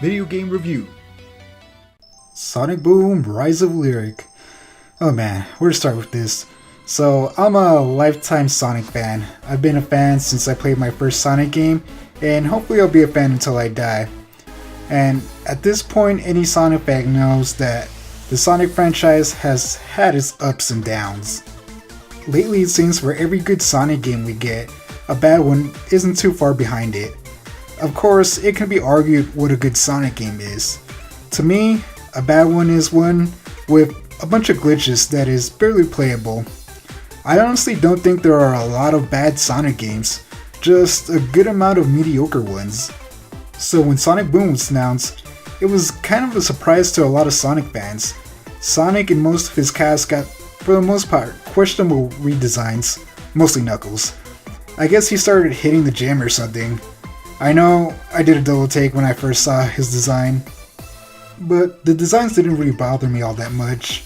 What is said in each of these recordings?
Video Game Review. Sonic Boom, Rise of Lyric. Oh man, where to start with this? So, I'm a lifetime Sonic fan. I've been a fan since I played my first Sonic game, and hopefully I'll be a fan until I die. And at this point, any Sonic fan knows that the Sonic franchise has had its ups and downs. Lately it seems for every good Sonic game we get, a bad one isn't too far behind it. Of course, it can be argued what a good Sonic game is. To me, a bad one is one with a bunch of glitches that is barely playable. I honestly don't think there are a lot of bad Sonic games, just a good amount of mediocre ones. So when Sonic Boom was announced, it was kind of a surprise to a lot of Sonic fans. Sonic and most of his cast got, for the most part, questionable redesigns, mostly Knuckles. I guess he started hitting the gym or something. I know I did a double take when I first saw his design, but the designs didn't really bother me all that much.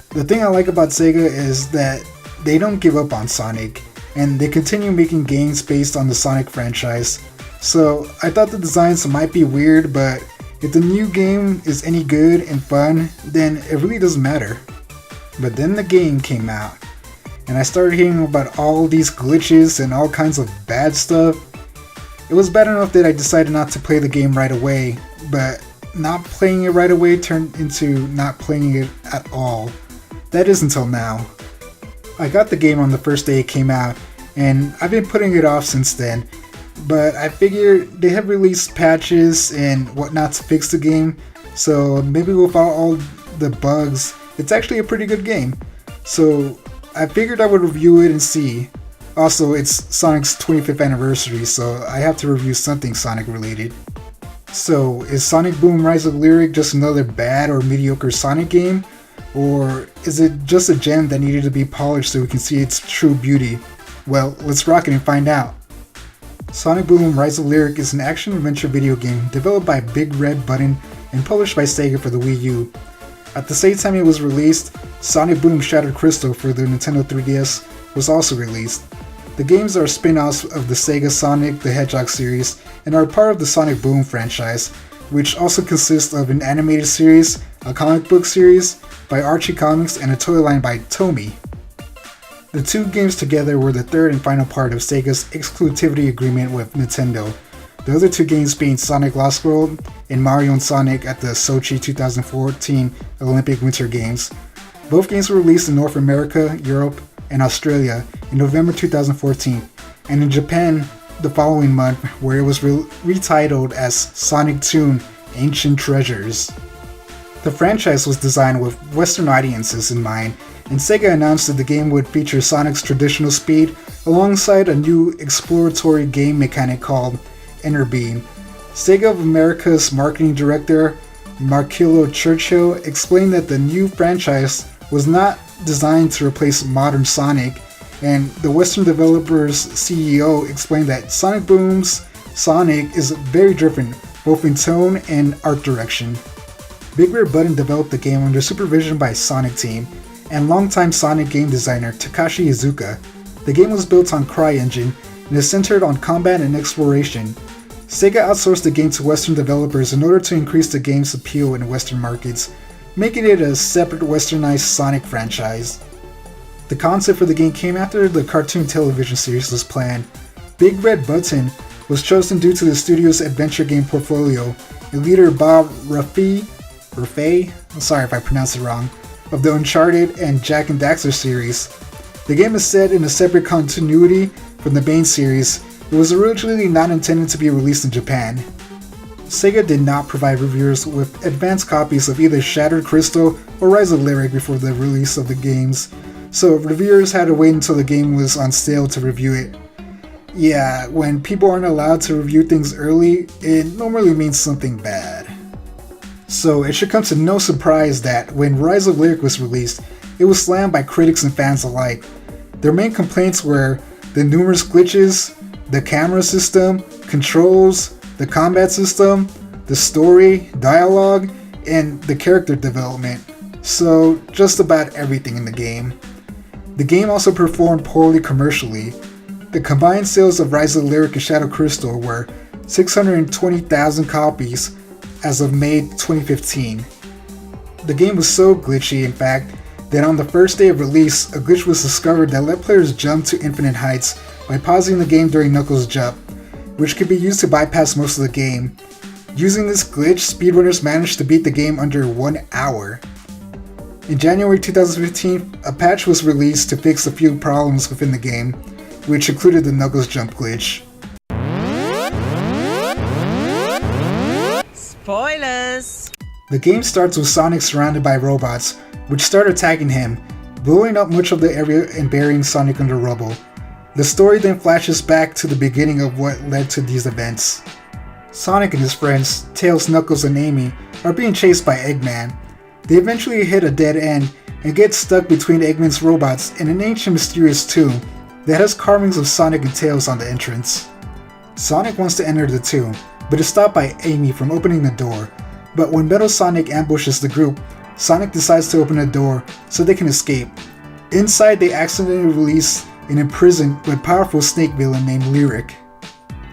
The thing I like about Sega is that they don't give up on Sonic, and they continue making games based on the Sonic franchise. So I thought the designs might be weird, but if the new game is any good and fun, then it really doesn't matter. But then the game came out, and I started hearing about all these glitches and all kinds of bad stuff. It was bad enough that I decided not to play the game right away, but not playing it right away turned into not playing it at all. That is until now. I got the game on the first day it came out, and I've been putting it off since then, but I figured they have released patches and whatnot to fix the game, so maybe without all the bugs, it's actually a pretty good game. So I figured I would review it and see. Also, it's Sonic's 25th anniversary, so I have to review something Sonic related. So, is Sonic Boom Rise of Lyric just another bad or mediocre Sonic game? Or is it just a gem that needed to be polished so we can see its true beauty? Well, let's rock it and find out. Sonic Boom Rise of Lyric is an action-adventure video game developed by Big Red Button and published by Sega for the Wii U. At the same time it was released, Sonic Boom Shattered Crystal for the Nintendo 3DS was also released. The games are spin-offs of the Sega Sonic The Hedgehog series and are part of the Sonic Boom franchise, which also consists of an animated series, a comic book series by Archie Comics, and a toy line by Tomy. The two games together were the third and final part of Sega's exclusivity agreement with Nintendo, the other two games being Sonic Lost World and Mario and Sonic at the Sochi 2014 Olympic Winter Games. Both games were released in North America, Europe, and Australia in November 2014, and in Japan the following month, where it was retitled as Sonic 2 Ancient Treasures. The franchise was designed with Western audiences in mind, and Sega announced that the game would feature Sonic's traditional speed alongside a new exploratory game mechanic called Inner Beam. Sega of America's marketing director, Markilo Churchill, explained that the new franchise was not designed to replace modern Sonic, and the Western developer's CEO explained that Sonic Boom's Sonic is very different, both in tone and art direction. Big Red Button developed the game under supervision by Sonic Team and longtime Sonic game designer Takashi Iizuka. The game was built on CryEngine and is centered on combat and exploration. Sega outsourced the game to Western developers in order to increase the game's appeal in Western markets, making it a separate westernized Sonic franchise. The concept for the game came after the cartoon television series was planned. Big Red Button was chosen due to the studio's adventure game portfolio, and leader Bob Raffay, I'm sorry if I pronounced it wrong, of the Uncharted and Jak and Daxter series. The game is set in a separate continuity from the main series. It was originally not intended to be released in Japan. Sega did not provide reviewers with advanced copies of either Shattered Crystal or Rise of Lyric before the release of the games, so reviewers had to wait until the game was on sale to review it. Yeah, when people aren't allowed to review things early, it normally means something bad. So it should come to no surprise that when Rise of Lyric was released, it was slammed by critics and fans alike. Their main complaints were the numerous glitches, the camera system, controls, the combat system, the story, dialogue, and the character development. So just about everything in the game. The game also performed poorly commercially. The combined sales of Rise of Lyric and Shadow Crystal were 620,000 copies as of May 2015. The game was so glitchy, in fact, that on the first day of release, a glitch was discovered that let players jump to infinite heights by pausing the game during Knuckles' jump, which could be used to bypass most of the game. Using this glitch, speedrunners managed to beat the game under 1 hour. In January 2015, a patch was released to fix a few problems within the game, which included the Knuckles jump glitch. Spoilers! The game starts with Sonic surrounded by robots, which start attacking him, blowing up much of the area and burying Sonic under rubble. The story then flashes back to the beginning of what led to these events. Sonic and his friends, Tails, Knuckles, and Amy, are being chased by Eggman. They eventually hit a dead end and get stuck between Eggman's robots and an ancient mysterious tomb that has carvings of Sonic and Tails on the entrance. Sonic wants to enter the tomb, but is stopped by Amy from opening the door. But when Metal Sonic ambushes the group, Sonic decides to open the door so they can escape. Inside, they accidentally release an imprisoned but powerful snake villain named Lyric.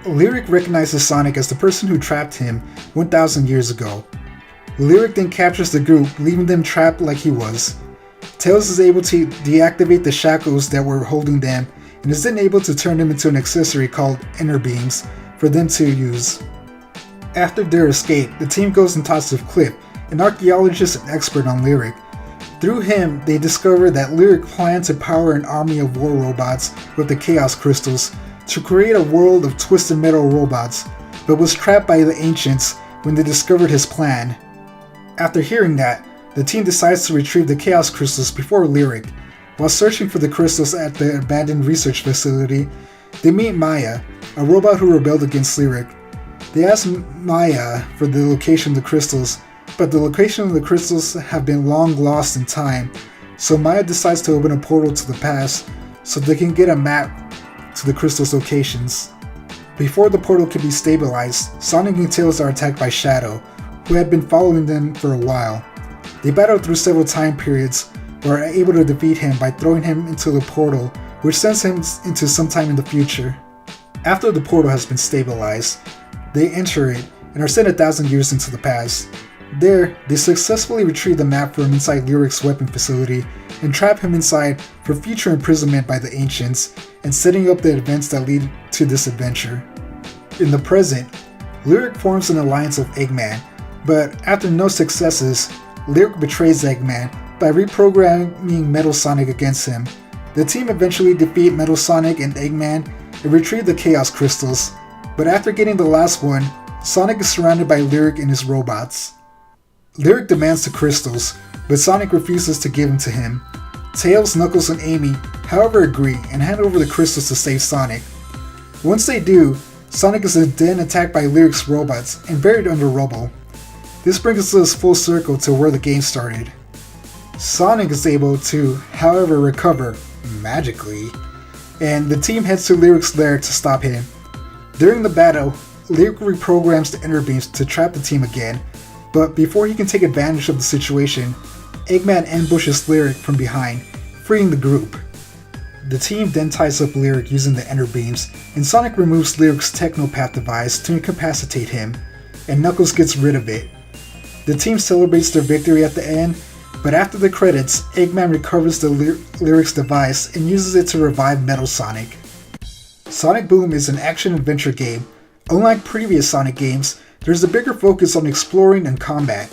Lyric recognizes Sonic as the person who trapped him 1,000 years ago. Lyric then captures the group, leaving them trapped like he was. Tails is able to deactivate the shackles that were holding them, and is then able to turn them into an accessory called Inner Beams for them to use. After their escape, the team goes and talks with Clip, an archaeologist and expert on Lyric. Through him, they discover that Lyric planned to power an army of war robots with the Chaos Crystals to create a world of twisted metal robots, but was trapped by the Ancients when they discovered his plan. After hearing that, the team decides to retrieve the Chaos Crystals before Lyric. While searching for the crystals at the abandoned research facility, they meet Maya, a robot who rebelled against Lyric. They ask Maya for the location of the crystals, but the location of the crystals have been long lost in time, so Maya decides to open a portal to the past so they can get a map to the crystals' locations. Before the portal can be stabilized, Sonic and Tails are attacked by Shadow, who had been following them for a while. They battle through several time periods, but are able to defeat him by throwing him into the portal, which sends him into sometime in the future. After the portal has been stabilized, they enter it and are sent 1,000 years into the past. There, they successfully retrieve the map from inside Lyric's weapon facility and trap him inside for future imprisonment by the Ancients and setting up the events that lead to this adventure. In the present, Lyric forms an alliance with Eggman, but after no successes, Lyric betrays Eggman by reprogramming Metal Sonic against him. The team eventually defeat Metal Sonic and Eggman and retrieve the Chaos Crystals, but after getting the last one, Sonic is surrounded by Lyric and his robots. Lyric demands the crystals, but Sonic refuses to give them to him. Tails, Knuckles, and Amy, however, agree and hand over the crystals to save Sonic. Once they do, Sonic is then attacked by Lyric's robots and buried under rubble. This brings us full circle to where the game started. Sonic is able to, however, recover magically, and the team heads to Lyric's lair to stop him. During the battle, Lyric reprograms the Inner Beams to trap the team again, but before he can take advantage of the situation, Eggman ambushes Lyric from behind, freeing the group. The team then ties up Lyric using the Inner Beams, and Sonic removes Lyric's Technopath device to incapacitate him, and Knuckles gets rid of it. The team celebrates their victory at the end, but after the credits, Eggman recovers the Lyric's device and uses it to revive Metal Sonic. Sonic Boom is an action-adventure game. Unlike previous Sonic games, there's a bigger focus on exploring and combat.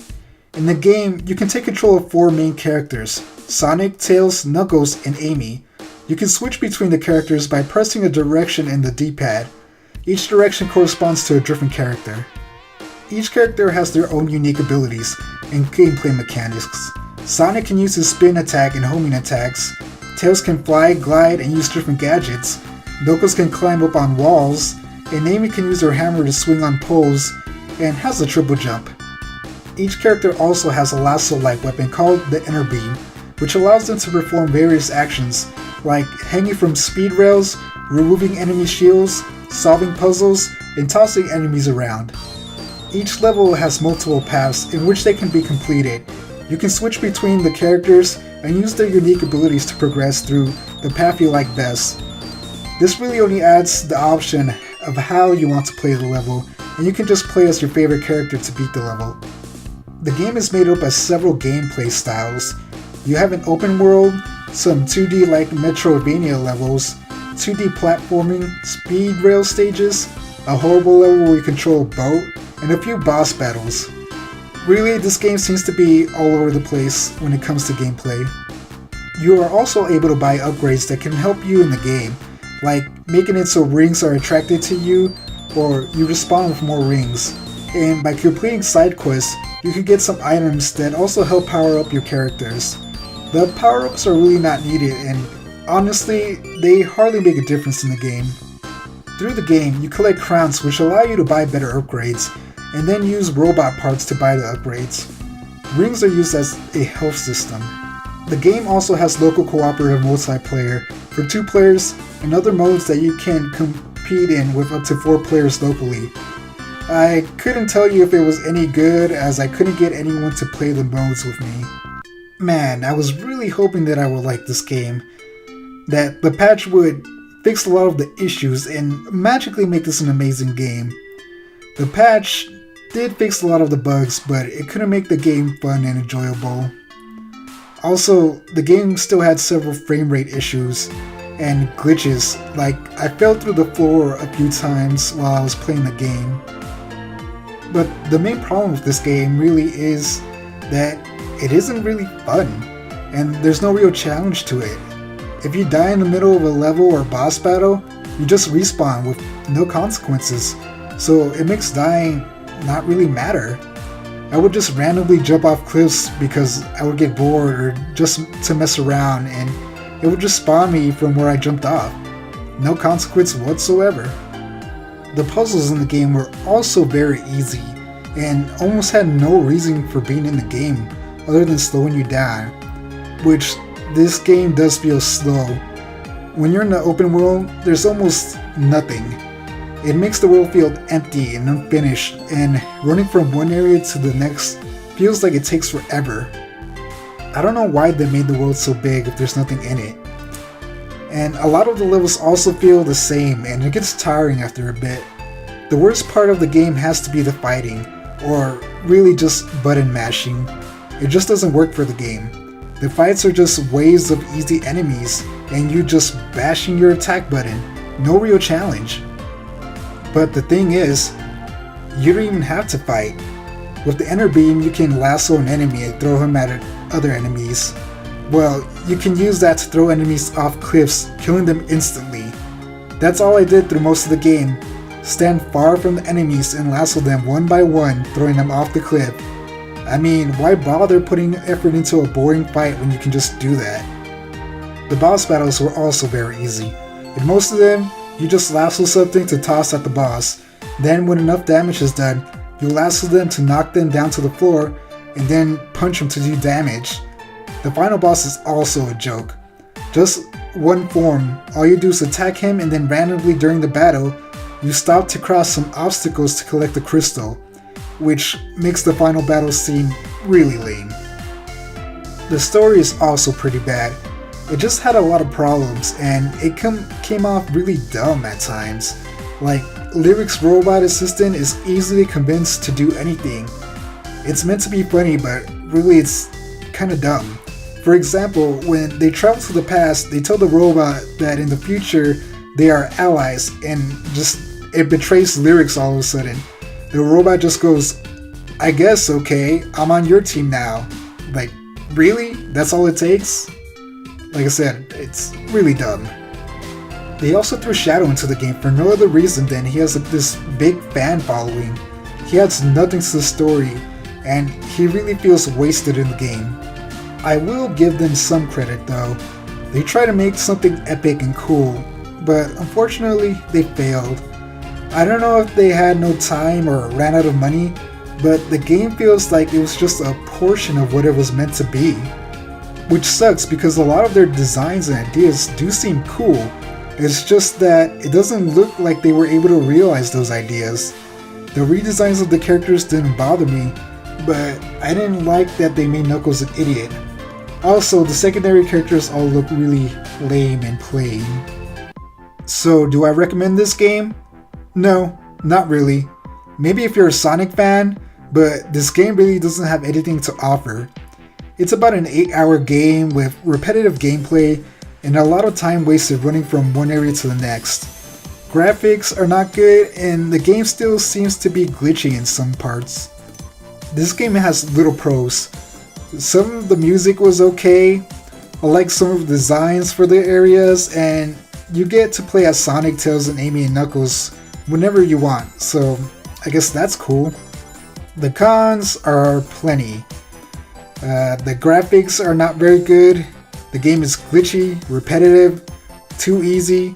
In the game, you can take control of 4 main characters: Sonic, Tails, Knuckles, and Amy. You can switch between the characters by pressing a direction in the D-pad. Each direction corresponds to a different character. Each character has their own unique abilities and gameplay mechanics. Sonic can use his spin attack and homing attacks. Tails can fly, glide, and use different gadgets. Knuckles can climb up on walls, and Amy can use her hammer to swing on poles and has a triple jump. Each character also has a lasso-like weapon called the Inner Beam, which allows them to perform various actions like hanging from speed rails, removing enemy shields, solving puzzles, and tossing enemies around. Each level has multiple paths in which they can be completed. You can switch between the characters and use their unique abilities to progress through the path you like best. This really only adds the option of how you want to play the level and you can just play as your favorite character to beat the level. The game is made up of several gameplay styles. You have an open world, some 2D like Metroidvania levels, 2D platforming, speed rail stages, a horrible level where you control a boat, and a few boss battles. Really, this game seems to be all over the place when it comes to gameplay. You are also able to buy upgrades that can help you in the game, like making it so rings are attracted to you, or you respawn with more rings. And by completing side quests, you can get some items that also help power up your characters. The power-ups are really not needed, and honestly, they hardly make a difference in the game. Through the game, you collect crowns which allow you to buy better upgrades, and then use robot parts to buy the upgrades. Rings are used as a health system. The game also has local cooperative multiplayer for 2 players and other modes that you can compete in with up to 4 players locally. I couldn't tell you if it was any good as I couldn't get anyone to play the modes with me. Man, I was really hoping that I would like this game, that the patch would fix a lot of the issues and magically make this an amazing game. The patch did fix a lot of the bugs, but it couldn't make the game fun and enjoyable. Also, the game still had several frame rate issues and glitches, like I fell through the floor a few times while I was playing the game. But the main problem with this game really is that it isn't really fun, and there's no real challenge to it. If you die in the middle of a level or boss battle, you just respawn with no consequences, so it makes dying not really matter. I would just randomly jump off cliffs because I would get bored or just to mess around, and it would just spawn me from where I jumped off. No consequence whatsoever. The puzzles in the game were also very easy, and almost had no reason for being in the game other than slowing you down, which this game does feel slow. When you're in the open world, there's almost nothing. It makes the world feel empty and unfinished, and running from one area to the next feels like it takes forever. I don't know why they made the world so big if there's nothing in it. And a lot of the levels also feel the same, and it gets tiring after a bit. The worst part of the game has to be the fighting, or really just button mashing. It just doesn't work for the game. The fights are just waves of easy enemies, and you just bashing your attack button. No real challenge. But the thing is, you don't even have to fight. With the enter beam, you can lasso an enemy and throw him at other enemies. Well, you can use that to throw enemies off cliffs, killing them instantly. That's all I did through most of the game. Stand far from the enemies and lasso them one by one, throwing them off the cliff. I mean, why bother putting effort into a boring fight when you can just do that? The boss battles were also very easy. In most of them, you just lasso something to toss at the boss. Then when enough damage is done, you lasso them to knock them down to the floor, and then punch them to do damage. The final boss is also a joke. Just one form, all you do is attack him, and then randomly during the battle, you stop to cross some obstacles to collect a crystal, which makes the final battle seem really lame. The story is also pretty bad. It just had a lot of problems, and it came off really dumb at times. Like, Lyric's robot assistant is easily convinced to do anything. It's meant to be funny, but really it's kinda dumb. For example, when they travel to the past, they tell the robot that in the future they are allies, and just it betrays Lyrics all of a sudden. The robot just goes, "I guess okay, I'm on your team now." Like, really? That's all it takes? Like I said, it's really dumb. They also threw Shadow into the game for no other reason than he has this big fan following. He adds nothing to the story, and he really feels wasted in the game. I will give them some credit though. They try to make something epic and cool, but unfortunately they failed. I don't know if they had no time or ran out of money, but the game feels like it was just a portion of what it was meant to be. Which sucks because a lot of their designs and ideas do seem cool. It's just that it doesn't look like they were able to realize those ideas. The redesigns of the characters didn't bother me, but I didn't like that they made Knuckles an idiot. Also, the secondary characters all look really lame and plain. So, do I recommend this game? No, not really. maybe if you're a Sonic fan, but this game really doesn't have anything to offer. It's about an 8-hour game with repetitive gameplay and a lot of time wasted running from one area to the next. Graphics are not good, and the game still seems to be glitchy in some parts. This game has little pros. Some of the music was okay, I like some of the designs for the areas, and you get to play as Sonic, Tails, and Amy and Knuckles whenever you want, so I guess that's cool. The cons are plenty. The graphics are not very good, the game is glitchy, repetitive, too easy,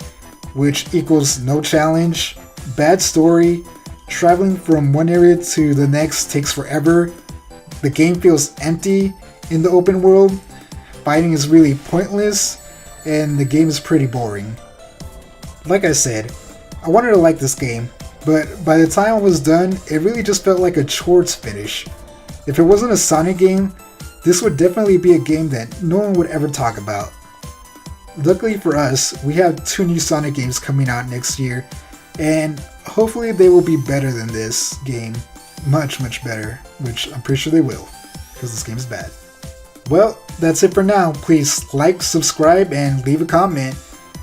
which equals no challenge, bad story, traveling from one area to the next takes forever, the game feels empty in the open world, fighting is really pointless, and the game is pretty boring. Like I said, I wanted to like this game, but by the time I was done, it really just felt like a chore to finish. If it wasn't a Sonic game, this would definitely be a game that no one would ever talk about. Luckily for us, we have 2 new Sonic games coming out next year, and hopefully they will be better than this game. Much better, which I'm pretty sure they will, because this game is bad. Well, that's it for now. Please like, subscribe, and leave a comment.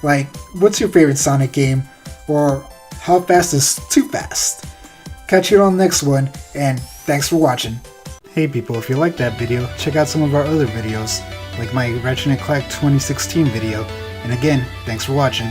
Like, what's your favorite Sonic game? Or how fast is too fast? Catch you on the next one, and thanks for watching. Hey people, if you liked that video, check out some of our other videos, like my Ratchet & Clank 2016 video. And again, thanks for watching.